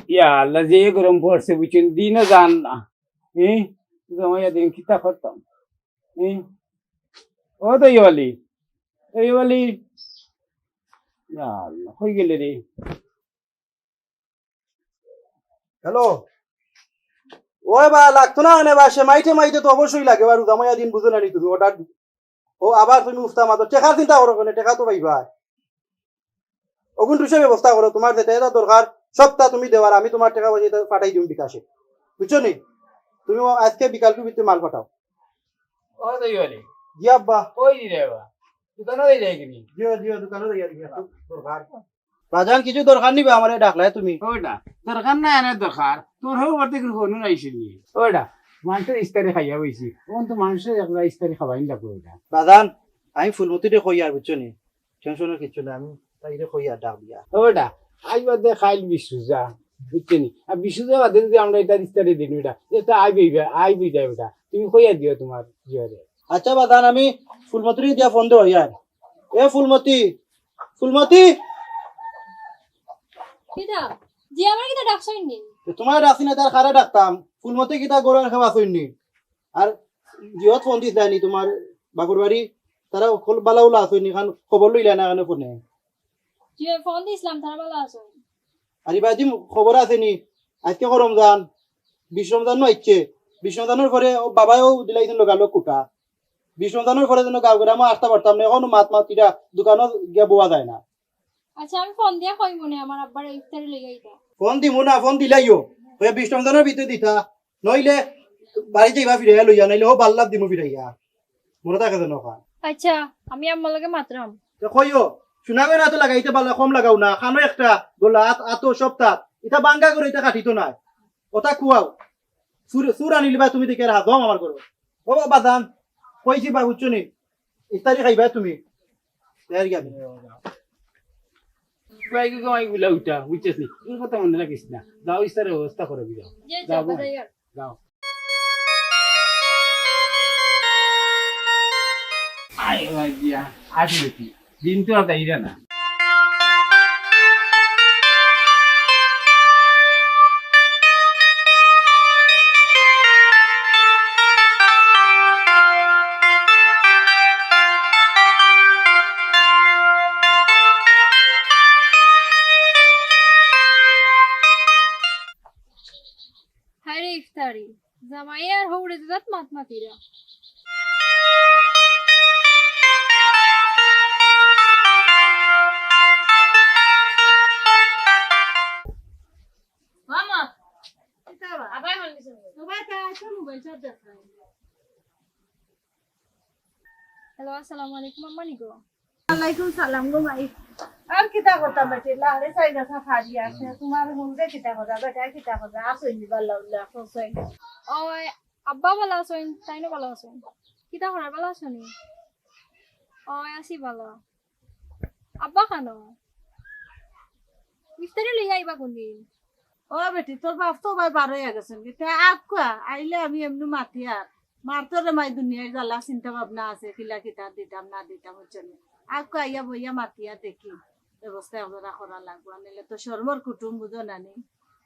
ইয়া আল্লাহ যে গরম পড়ছে বুঝছেন দিনও যান না জমাইয়া দিন কিতা করতাম ও তো ইয়ে ইয়া আল্লাহ হয়ে গেলে রে। হ্যালো, ওই বা লাগতো না মানে বা সে মাইটে মাইটে তো অবশ্যই লাগে বা রুদামাইয়া দিন বুঝো না তুমি অর্ডার ও আবার তুমি উফতা মাতো টেকা চিন্তা করো কেন টেকা তো পাইবা অগুন টুসে ব্যবস্থা করো তোমার যেটা এটা দরকার সবটা তুমি দেওয়ার আমি তোমার টাকা পয়সা পাঠাই দিম বিকাশে বুঝছো নি তুমি আজকে বিকালকে ভিতরে মাল পাঠাও ও তো ইয়ে জি আব্বা ওই রে বা দোকানে দিয়ে যায় কিনি জিও জিও দোকানে দিয়া দিয়া দরকার বাজান কিছু দরকার নিবে আমারে ডাকলাই তুমি ওইটা দরকার নাই আনার দরকার তোর হোক বাড়তে ফোন আইসিল নি ওইটা মানুষের ইস্তারি খাইয়া বইছি তখন তো মানুষের একটা ইস্তারি খাবাই লাগবে ওইটা বাজান আমি ফুলমতিরে কই আর বুঝছো নি টেনশনের কিছু না আমি তাইরে কই আর ডাক দিয়া ওইটা আই বাদে খাইল বিশুজা বুঝছেনি আর বিশুজা বাদে যদি আমরা এটা ইস্তারি দিন ওইটা এটা আই বই যায় ওটা তুমি কইয়া দিও তোমার জিয়ারে। আচ্ছা বাদান আমি ফুলমতিরে দিয়া ফোন দেব ইয়ার এ ফুলমতি ফুলমতি কিটা জি আমার কিটা ডাকছই নি তোমার ডাকছি না তার খারা ডাকতাম ফুলমতি কিতা গরুর খাওয়া শুননি আর জিহত ফোন দিস নি তোমার বাগুর বাড়ি তারা বালাউলা আসুনি খান খবর লইলা না কেন ফোনে জি ফোন দিছিলাম তারা ভালো আছো আর বাজি খবর আসেনি আজকে রমজান 20 রমজান ইচ্ছে 20 রমজানের পরে বাবাও দিলাইছেন লোকালো কুটা 20 রমজানের পরে যেন গাঁও গ্রামে আসতে পারতাম না এখন মাত কিটা দোকানও গিয়া বোয়া যায় না। আচ্ছা আমি ফোন দিয়া কই মনে আমার আব্বার ইফতারি লই আইতা ফোন দিমু না ফোন দিলাইও ওই 20 রমজানের ভিতরে দিতা নইলে বাড়ি যাইবা ফিরাইয়া লইয়া নাইলে ও বাল্লাভ দিমু ফিরাইয়া মনে থাকে যেন খান আচ্ছা আমি আম্মার লগে মাত্রাম কইও শুনাবে না তো লাগাইতে পারলে কম লাগাও না খানো একটা গোলা আতো সপ্তাহ এটা বাঙ্গা করে এটা কাটিতো না ওটা খুয়াও সুর আনিলিবা তুমি দেখে হাজম আমার করো ও বাদান কইছি বা বুঝছো নি ইফতারি খাইবা তুমি দেয়ার গিয়া বাইকে কমাই গুলা উঠা বুঝছিস নি এই কথা মনে রাখিস না যাও ইস্তারের ব্যবস্থা করে দিও যে যাও যাবা যাইয়ার যাও আই ভাইয়া আসলে কি দিন তো আর তাইরা না হায় রে ইফতারি জামাই আর হৌড়ে দিদাত মাতমাতিরা মামা কিতাবা আবাই হলিস সবাই তা আছে মোবাইল চার্জ দেখায়। হ্যালো আসসালামু আলাইকুম আম্মা নিগো ওয়ালাইকুম সালাম গো মাই আর কিতা কথা বেটে লারে সাইডা সাফারি আছে তোমার হুনরে কিতা কথা বেটা কিতা কথা আসই নি বাল্লাউল্লাহ ফসই ওই আব্বা ভালো আছেন তাই না ভালো আছেন কিতা করার ভালো আছেন ওই আসি ভালো আব্বা খানো ইফতারি লই আইবা কোনদিন ও বেটি তোর বাপ তো ভাই বার হয়ে গেছেন কিতা আকুয়া আইলে আমি এমনি মাতি আর মার তোরে মাই দুনিয়ায় জ্বালা চিন্তা ভাবনা আছে কিলা কিতা দিতাম না দিতাম হচ্ছে আকুয়া আইয়া বইয়া মাতিয়া দেখি ব্যবস্থা ওরা করা লাগবো নিলে তো শর্মর কুটুম বুঝো নানি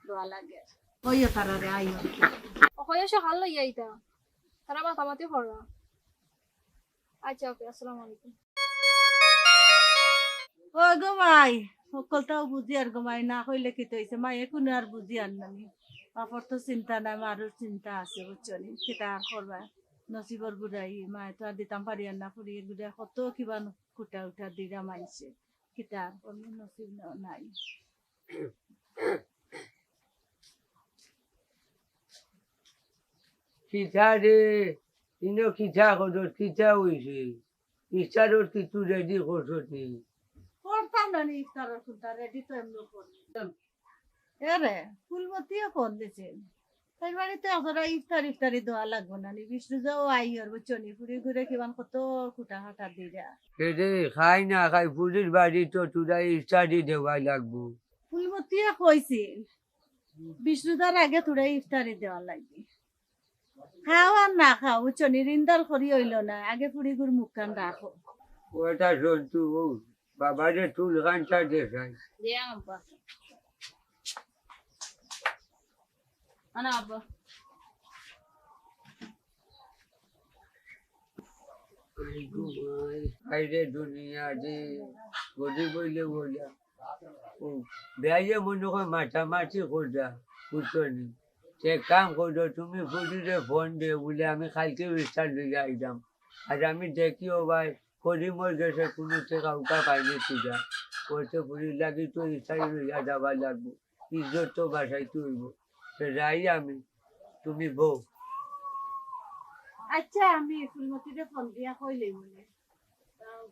দোয়া লাগে ওইও তারারে আইও ওখানে সকাল লই আইতা তারা মাতামাতি কররা আচ্ছা ওকে আসসালামু আলাইকুম ও গো মাই সকলটাও বুঝি আর গো মাই না হইলে কি হইছে মাই এখন আর বুঝি আর নানি বাপর তো চিন্তা নাই মারুর চিন্তা আছে বুঝছো নি সেটা আর করবা নসিবর গুড়াই মাই তো আর দিতাম পারি আর না ফুরিয়ে গুড়া কত কিবা কুটা উঠা দিরা মাইছে কিতা আর কোনো নসিব নাই খিচা রে ইনো খিচা করো খিচা হইছে ইচ্ছারোর কিছু রেডি করছো তুই করতাম না নি ইফতারের কুটা রেডি তো এমনি করতাম এরে ফুলমতিও কোন দিছে তাই বাড়িতে আমরা ইফতারি দেওয়া লাগবো না নি বিষ্ণু যাও আই আর বুঝছো নি ফুরি ঘুরে কিমান কত কুটা হাটা দিরা রে খাই না খাই পুলির বাড়ি তো তোরা ইচ্ছারি দেওয়াই লাগবো ফুলমতিও কইছিল বিষ্ণুদার আগে তোরা ইফতারি দেওয়া লাগবে খাও আর না খাও বুঝছো নি রিন্দাল করি হইল না আগে ফুড়ি গুড় মুখ কান রাখো ওটা শুনতু বাবারে চুল কানটা দেখাই দে আব্বা আনা আব্বা আইরে দুনিয়া যে গদি বইলে বইলা বেয়ে মনে হয় মাথামাছি খোঁজা বুঝছো নি সে কাম করো তুমি ফুরিরে ফোন দিয়ে বলে আমি কালকে বিস্তার লিগে আইলাম আর আমি দেখিও ভাই ফরি মর গেছে কোনো কাউকা পাইনি তুজা করতে ফুরি লাগি তো ইচ্ছাই লইয়া যাবার লাগবো ইজ্জত তো বাসায় তুইব সে যাই আমি তুমি বউ আচ্ছা আমি ফুলমতিরে ফোন দিয়া কইলে মনে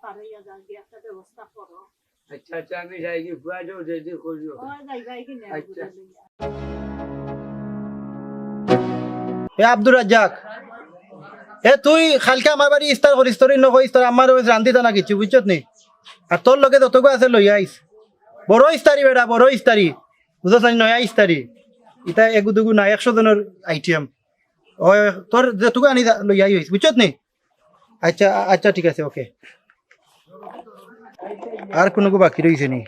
পারাইয়া যাও দিয়ে একটা ব্যবস্থা করো আচ্ছা আচ্ছা আমি যাই কি ফুয়া যাও যদি করিও ও যাইবাই কিনে আচ্ছা। এ আব্দুর রাজ্জাক এ তুই খালকে আমার বাড়ি ইস্তার করিস তোর নকই ইস্তার আমার রান্ধিতা না কিছু বুঝছত নি আর তোর লগে যতগু আছে লই আইস বড় ইস্তারি বেটা বড় ইস্তারি বুঝছ নি নয়া ইস্তারি ইটা এগু দুগু না 100 জনের আইটেম ও তোর যতগু আনি লই আইস বুঝছত নি আচ্ছা আচ্ছা ঠিক আছে ওকে আর কোনো বাকি রইছে নি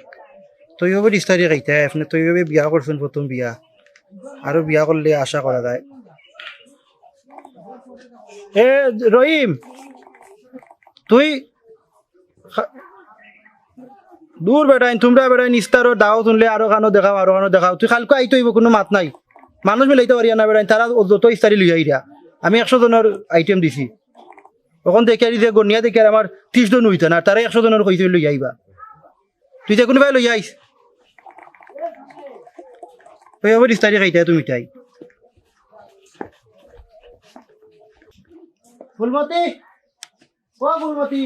তুই হবে ইস্তারি খাইতে আপনি তুই হবে বিয়া করছেন প্রথম বিয়া আরো বিয়া করলে আশা করা যায় এ রহিম তুই দূর বেড়াইন তোমরা বেড়াইন ইস্তারও দাও শুনলে আরো খানো দেখাও তুই কালকে আইতে হইব কোনো মাত নাই মানুষ মিলাইতে পারিয়া না বেড়াইন তারা যত ইস্তারি লই আইরা আমি 100 জনের আইটেম দিছি তখন দেখে যে গনিয়া দেখে আমার 30 জন হইতো না তারা 100 জনের কইছে লই আইবা তুই যে কোনো ভাই লই আইস ওই আবার ইস্তারি খাইতে তুমি তাই ফুলমতি ও ফুলমতি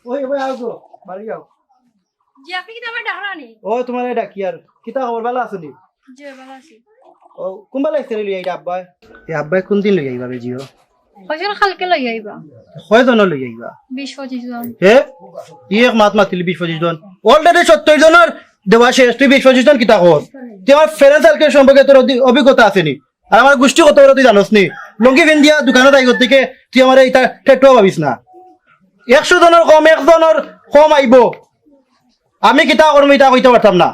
ওই ওই আও গো বাড়ি যাও জি আপনি কি আমার ডাকরানি ও তোমার ডাকি আর কিতা খবর ভালো আছো নি জি ভালো আছি ও কোনবা লাগছে লই আইবা আব্বাই এই আব্বাই কোন দিন লই আইবা বে জিও পয়সা কালকে লই আইবা কয়জন লই আইবা 20-25 জন হে এক মাত মাতিলি 20-25 জন অলরেডি 70 জনের দেওয়া শেষ তুই 20-25 জন কিতা কর তুই আমার ফ্রেন্ড সার্কেল সম্পর্কে তোর অভিজ্ঞতা আছে নি আর আমার গোষ্ঠী কত বড় তুই জানোস নি লঙ্গি ভিন্দিয়া দোকানত আইগর থেকে তুই আমার এইটা টেটুয়া ভাবিস না 100 জনের কম 1 জনের কম আইব আমি কিতা করবো এটা কইতে পারতাম না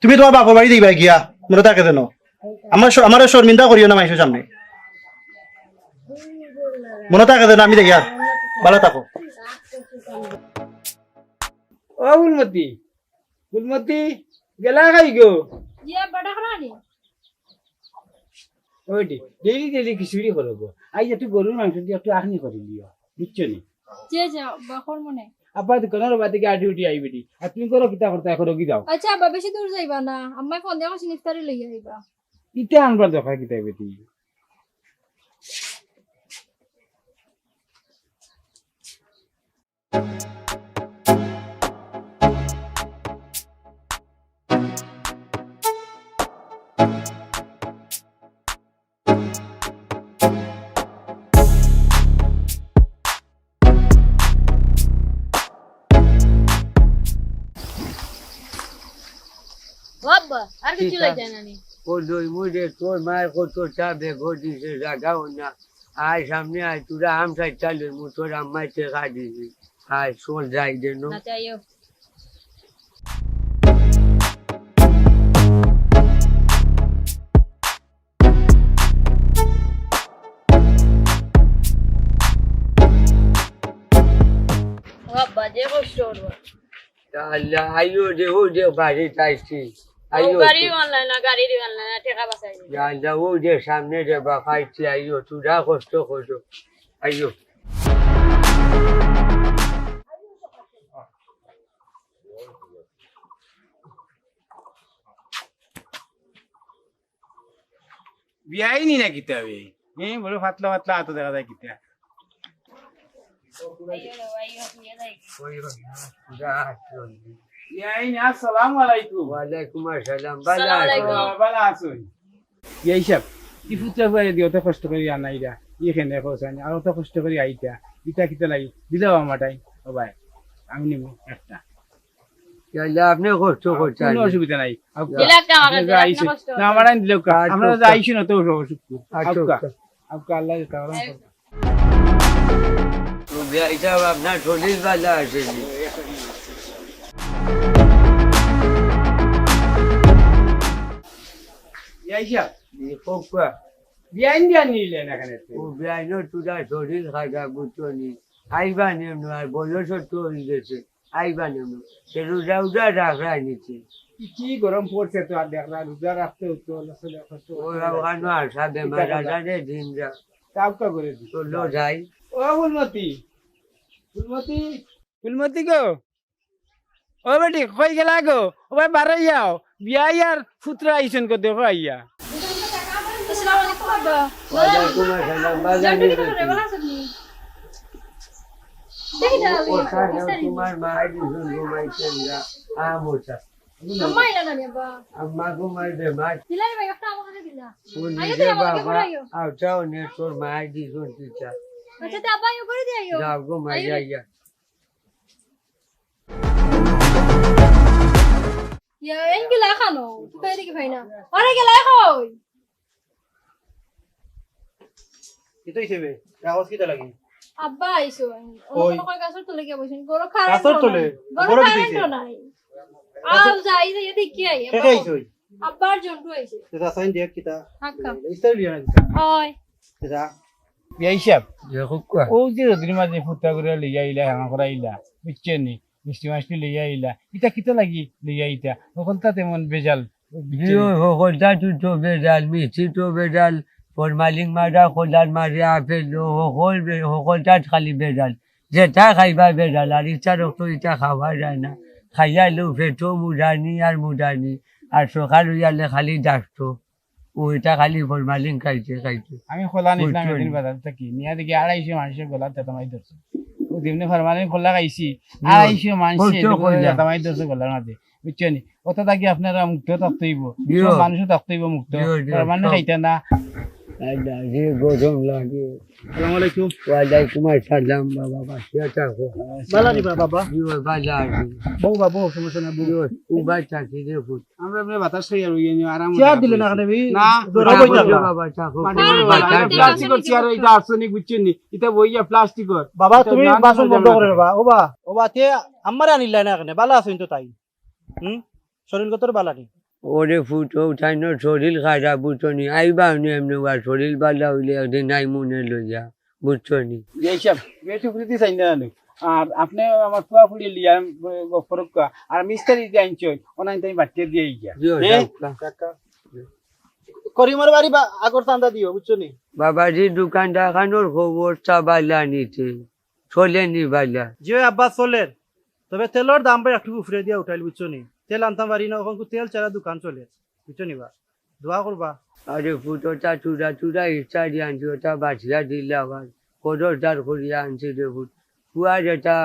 তুমি তোমার বাপর বাড়ি দিবা গিয়া মনে থাকে যেন আমার শর্মিন্দা করিও না মাইসের সামনে মনে থাকে যেন আমি দেখি আর ভালো থাকো ও ফুলমতি গেলা খাই গো জি আব্বা ডাকরানি ওইটি ডেলি খিচুড়ি করবো আই একটু গরুর মাংস দিয়ে একটু আখনি করে দিও বুঝছো নি জি জি আব্বা মনে আব্বা দোকানের বাদ থেকে আডি উঠি আইবি দি আর তুমি করো কিতা করতে এখন রোগী যাও আচ্ছা আব্বা বেশি দূর যাইবা না আম্মাই ফোন দিয়া কইছি ইফতারি লই আইবা ইটা আনবার দরকার কিতা বেটি আব্বা আর কিছু লই যায় না নি ও দই মুঝে তোর মায়ের কত চাবে ঘটিছে জাগাও না আয় সামনে আয় তোরা আম খাই চালু মু তোর আম্মাই টেকা দিবি আয় চল যাই যেন না চাইও আব্বা যে কষ্ট করবো আল্লাহ আইও যে ও যে বাড়ি চাইছি আইও গাড়ি অনলাইন না গাড়ি অনলাইন টাকা বাঁচাই আল্লাহ ও যে সামনে যে বাখাইছি আইও তোরা কষ্ট করো আইও বিয়াই নি না কিতা হবে হ্যাঁ বড় পাতলা আতো দেখা যায় কিতা বিয়াই নি আসসালামু আলাইকুম ওয়ালাইকুম আসসালাম ভালো আছো এই সব ইফুটা করে দিও তো কষ্ট করি আনাইরা এখানে পৌঁছানি আর তো কষ্ট করি আইতা ইটা কিতা লাগি দিলাও আমাটাই ও ভাই আমি নিব একটা আল্লাহ আপনি কষ্ট করছেন কোনো অসুবিধা নাই দিলাম কা আমার কাছে, আপনি কষ্ট না আমার দিলাও কা আমরা আইছি না তো অসুখ আচ্ছা आपका अल्लाह करम करे তো ভাই সাহেব আপনার শরীর ভালো আছে নি? বিয়াই সাহেব এই কোকা বিয়াইন দিয়া নিলেন এখানে ও ভাই নো তুই শরীর খারাপ বুঝছো নি আইবা নেম আর বয়স তো হয়ে গেছে আইবা নেম সে রোজা উজা রাখা নিচ্ছে কি গরম পড়ছে তো আর দেখলা রোজা রাখতে হতো আসলে কষ্ট ওরা ওখানে আসা বেমার আজারে দিন যা কাপকা করে দি তো লো যাই ও ফুলমতি ফুলমতি ফুলমতি গো ও বেটি কই গেলা গো ও ভাই বারে যাও বিয়াই আর ফুতরা আইছেন কো দেখো আইয়া আসসালামু আলাইকুম আব্বা ওয়ালাইকুম আসসালাম বাজানি জন্টু কিটা করে ভালো আছেন নি দেখি না ওখানে তোমার মা দিন ঘুমাইছেন যা আমোটা আম্মা ইলা না আব্বা আম্মা ঘুমাই বেমার দিলাই ভাই একটা আমাকে দিলা ও আইও নিজে তো আমাকে বাবা ঘুরাইও আউটাও নে তোর মা দিন চিতা আচ্ছা তে আব্বা ইও করে দিও যাও ঘুমাই যাইয়া ইয়া এই গেলা খানো তুই কই দেখি ভাই না আরে গেলা কই কিতো হিসেবে কাগজ কিটা লাগি আব্বা আইছো ওই। অন্য কই গাছর তলে গিয়া বসেন গরো খারাপ গাছর তলে? গরো গরো খারাপ দিতেছে? নাই আও যাই যাই দেখি আই কে কে আইছই আব্বার জন্টু আইছে এটা সাইন দেখ কিটা হাক্কা ইস্তারি লিয়া না ওই এটা বিয়াই সাহেব দেখো কোয়া ও যে রোদ্রির মাঝে ফুটটা করে লইয়া আইলা হাঙা করা আইলা বুঝছেন নি মিষ্টি মাছটি লইয়া আইলা ইটা কিতা লাগি লইয়া ইটা ওখানটা তেমন বেজাল জিও হকলটা তো বেজাল মিষ্টি তো বেজাল ফরমালিং মারা খোলার মারে আপেল হকলটা খালি বেজাল যেটা খাইবা বেজাল আর ইচ্ছা রক্ত ইচ্ছা খাওয়া যায় না খাইয়ালেও পেটো মুদানি আর মুদানি আর সকাল হইয়ালে খালি ডাকতো ওইটা খালি ফরমালিং খাইছে খাইছে আমি খোলা নিছিলাম বুঝছো একদিন নি? বাজার থেকে নিয়ে দেখি 250 মানুষের গলা তেতামাই ধরছে ও দিনে ফরমালিন খোলা খাইছি 250 মানুষের বুঝছো কইলা? তেতামাই ধরছে গলার মাঝে বুঝছো নি ওটা থাকি আপনারা মুক্ত থাকতেইব জিও। সব মানুষও থাকতেইব মুক্ত জিও, জিও, ফরমালিন সব। খাইতে না যে গরম লাগে আসসালামু আলাইকুম ওয়ালাইকুম আসসালাম বাবা বাসিয়া থাকো বালা নিবা বাবা জিও বাজা আছে বউ বাবু সমস্যা না বউ জিও উবাই থাকি রে ফুট আমরা আপনি বাতাস খাই আর ইয়ে নিয়ে আরাম চেয়ার দিলে না এখানে না, জোরা বই থাকো থাকলা বাবা থাকো প্লাস্টিকের চেয়ার এটা আর্সেনিক বুঝছেন নি এটা বইয়া প্লাস্টিকের বাবা এটা তুমি জান বাসন না বন্ধ জানা করে না। বাবা ওবা তে আমারে আনিলা না এখানে বালা আছেন তো তাই শরীরগতর বালা নি ওরে ফুট উঠাই ন শরীর খারাপ বুঝছো নি আইবা নি এমনি বা শরীর বালা হইলে একদিন নাই মনে লইয়া বুঝছো নি এইসব বেশি প্রীতি চাই না জানো। আর আপনি আমার ফুয়া ফুড়ি লিয়া ফরক আর মিস্ত্রি যে আনছো ওনাই তাই বাটিয়ে দিয়ে গিয়া জিও এ? থাকা। করিমার বাড়ি আগর চান্দা দিও বুঝছো নি বাবাজি দোকানটা খানোর খবর চাবাইলা নিতে চলে নি বাইলা যে আব্বা চলের তবে তেলের দাম ভাই একটু উফরে দিয়া উঠাইল বুঝছো নি তেল আনতাম পারি না ওখান তেল ছাড়া দোকান চলে বুঝছো নি বা দোয়া করবা আরে ফুটোটা চূড়া চূড়া ইচ্ছা দিয়ে আনছি ওটা বাছিয়া দিলে আবার কদরদার করিয়া আনছি রে ফুট কুয়া যেটা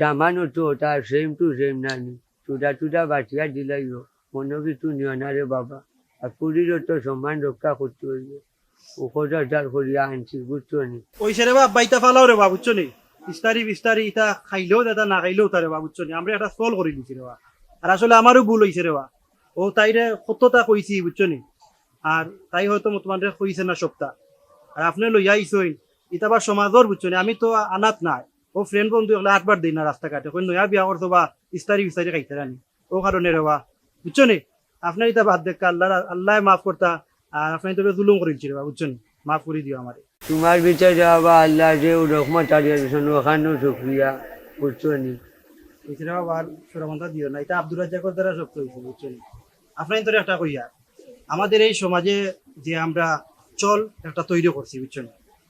দামানো তো ওটা সেম টু সেম নানি চূড়া চূড়া বাছিয়া দিলাইও মনে কিছু নিও না রে বাবা আর পুরীরও তো সম্মান রক্ষা করতে হইবে ও কদরদার করিয়া আনছি বুঝছো নি ওই সেরে বা বাইতা ফালাও রে বা বুঝছো নি বিস্তারি ইটা খাইলেও দাদা না খাইলেও তারে বা বুঝছো নি আমরা একটা সল করে দিছি রে বা আর আসলে আমারও ভুল হয়েছে রে বা ও তাইরে সত্যতা কইছি বুঝছো নি আর তাই হয়তো তোমাদের কইছে না সপ্তাহ আর আপনি লইয়া আইসইন ইটা বা সমাজর বুঝছো নি আমি তো আনাত নাই ও ফ্রেন্ড বন্ধু এগুলো 8 বার দিই না রাস্তাঘাটে কই নয়া বিয়া করতো বা বিস্তারি খাইতে রানি ও কারণে রে বা বুঝছো নি আপনার ইটা বাদ দেখ আল্লাহ মাফ করতা আর আপনি তো জুলুম করেছি রে বা বুঝছো নি মাফ করে দিও আমারে তোমার বিচারে আবার আল্লাহ যে রহমত আলিয়া দিয়েছেন ওখানেও শুক্রিয়া বুঝছো নি এছাড়া আবার সুরামন্তা দিও না এটা আব্দুল রাজ্জাকর দ্বারা শক্ত হয়েছে বুঝছেন আপনার তো একটা কইয়া আমাদের এই সমাজে যে আমরা চল একটা তৈরি করছি বুঝছেন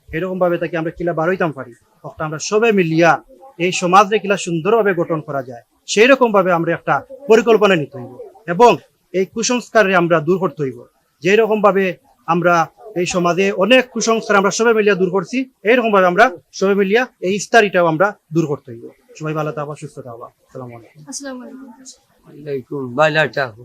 এরকম ভাবে তাকে আমরা কিলা বারোইতাম পারি একটা আমরা সবাই মিলিয়া এই সমাজে কিলা সুন্দরভাবে গঠন করা যায় সেই রকম ভাবে আমরা একটা পরিকল্পনা নিতে হইব এবং এই কুসংস্কারে আমরা দূর করতে হইব যেই রকম ভাবে আমরা এই সমাজে অনেক কুসংস্কার আমরা সবাই মিলিয়া দূর করছি এইরকম ভাবে আমরা সবাই মিলিয়া এই ইস্তারিটাও আমরা দূর করতে হইব সবাই ভালো থাকবা সুস্থ থাকবা আসসালামু আলাইকুম আসসালামু আলাইকুম আলাইকুম বালা থাকো